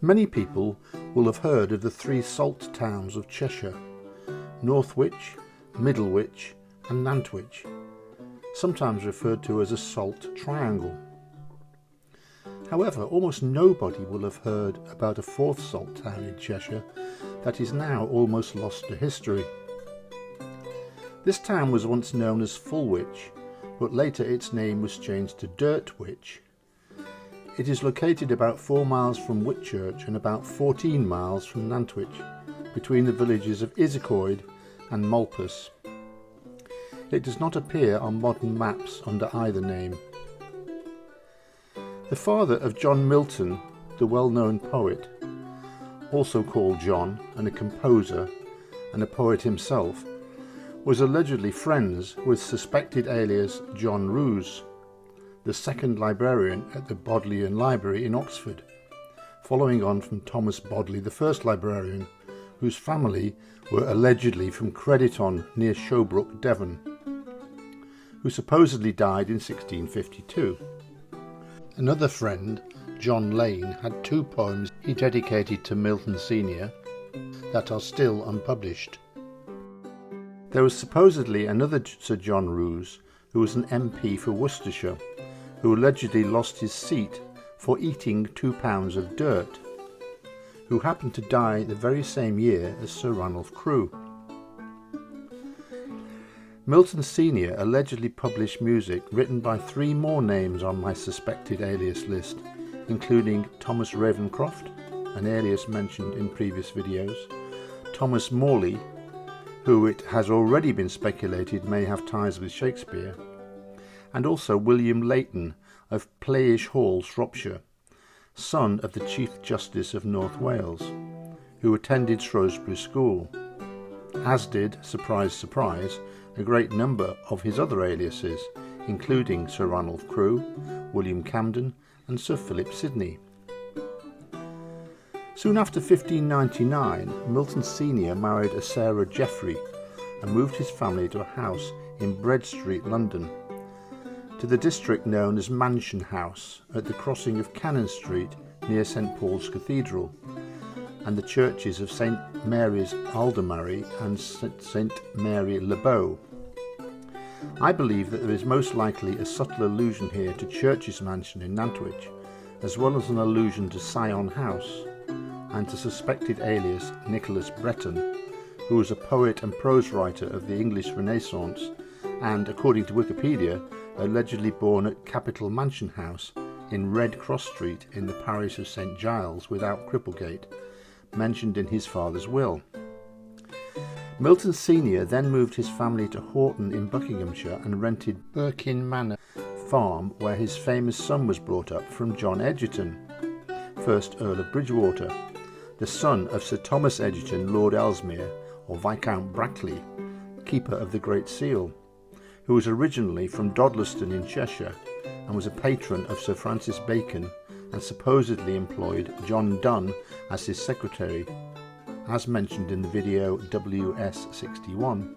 Many people will have heard of the three salt towns of Cheshire: Northwich, Middlewich and Nantwich, sometimes referred to as a salt triangle. However, almost nobody will have heard about a fourth salt town in Cheshire that is now almost lost to history. This town was once known as Fulwich, but later its name was changed to Dirtwich. It is located about 4 miles from Whitchurch and about 14 miles from Nantwich, between the villages of Isicoid and Malpas. It does not appear on modern maps under either name. The father of John Milton, the well-known poet, also called John and a composer and a poet himself, was allegedly friends with suspected alias John Rous, the second librarian at the Bodleian Library in Oxford, following on from Thomas Bodley, the first librarian, whose family were allegedly from Crediton near Showbrook, Devon, who supposedly died in 1652. Another friend, John Lane, had 2 poems he dedicated to Milton Sr. that are still unpublished. There was supposedly another Sir John Rous, who was an MP for Worcestershire, who allegedly lost his seat for eating 2 pounds of dirt, who happened to die the very same year as Sir Ranulph Crewe. Milton Sr. allegedly published music written by 3 more names on my suspected alias list, including Thomas Ravenscroft, an alias mentioned in previous videos, Thomas Morley, who it has already been speculated may have ties with Shakespeare, and also William Leighton of Playish Hall, Shropshire, son of the Chief Justice of North Wales, who attended Shrewsbury School, as did, surprise surprise, a great number of his other aliases, including Sir Ranulph Crewe, William Camden and Sir Philip Sidney. Soon after 1599, Milton Sr. married a Sarah Jeffrey and moved his family to a house in Bread Street, London, to the district known as Mansion House at the crossing of Cannon Street near St Paul's Cathedral and the churches of St Mary's Aldermary and St Mary Le Bow. I believe that there is most likely a subtle allusion here to Church's mansion in Nantwich, as well as an allusion to Sion House and to suspected alias Nicholas Breton, who was a poet and prose writer of the English Renaissance and, according to Wikipedia, allegedly born at Capitol Mansion House in Red Cross Street in the parish of St Giles without Cripplegate, mentioned in his father's will. Milton Sr. then moved his family to Horton in Buckinghamshire and rented Birkin Manor farm, where his famous son was brought up, from John Egerton, 1st Earl of Bridgewater, the son of Sir Thomas Egerton, Lord Ellesmere, or Viscount Brackley, Keeper of the Great Seal, who was originally from Dodleston in Cheshire and was a patron of Sir Francis Bacon and supposedly employed John Donne as his secretary, as mentioned in the video WS61.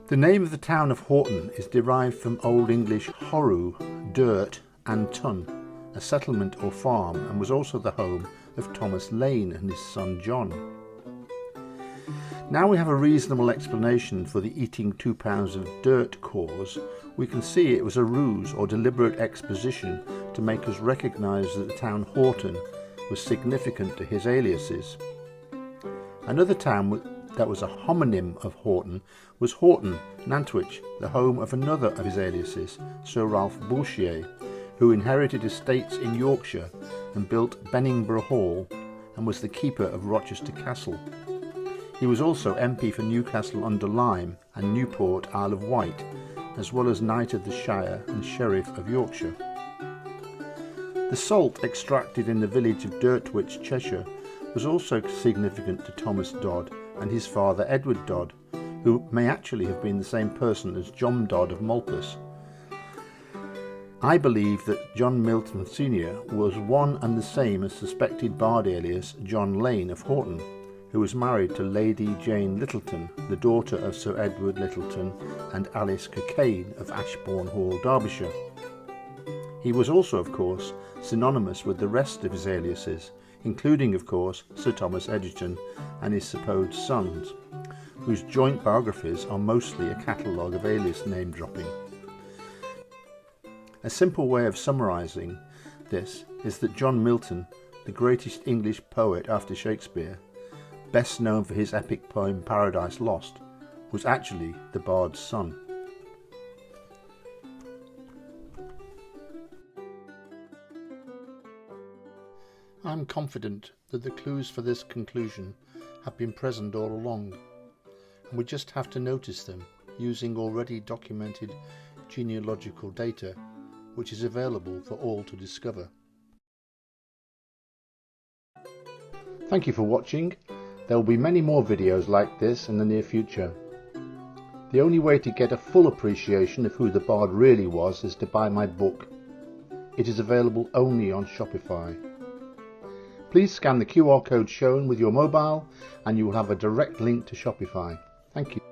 The name of the town of Horton is derived from Old English horu, dirt, and tun, a settlement or farm, and was also the home of Thomas Lane and his son John. Now we have a reasonable explanation for the eating 2 pounds of dirt cause. We can see it was a ruse or deliberate exposition to make us recognise that the town Horton was significant to his aliases. Another town that was a homonym of Horton was Horton, Nantwich, the home of another of his aliases, Sir Ralph Bourchier, who inherited estates in Yorkshire and built Benningborough Hall and was the keeper of Rochester Castle. He was also MP for Newcastle-under-Lyme and Newport, Isle of Wight, as well as Knight of the Shire and Sheriff of Yorkshire. The salt extracted in the village of Dirtwich, Cheshire, was also significant to Thomas Dodd and his father Edward Dodd, who may actually have been the same person as John Dodd of Malpas. I believe that John Milton Sr. was one and the same as suspected bard alias John Lane of Horton, who was married to Lady Jane Littleton, the daughter of Sir Edward Littleton and Alice Cockayne of Ashbourne Hall, Derbyshire. He was also, of course, synonymous with the rest of his aliases, including, of course, Sir Thomas Egerton and his supposed sons, whose joint biographies are mostly a catalogue of alias name-dropping. A simple way of summarising this is that John Milton, the greatest English poet after Shakespeare, best known for his epic poem Paradise Lost, was actually the bard's son. I am confident that the clues for this conclusion have been present all along, and we just have to notice them using already documented genealogical data, which is available for all to discover. Thank you for watching. There will be many more videos like this in the near future. The only way to get a full appreciation of who the bard really was is to buy my book. It is available only on Shopify. Please scan the QR code shown with your mobile and you will have a direct link to Shopify. Thank you.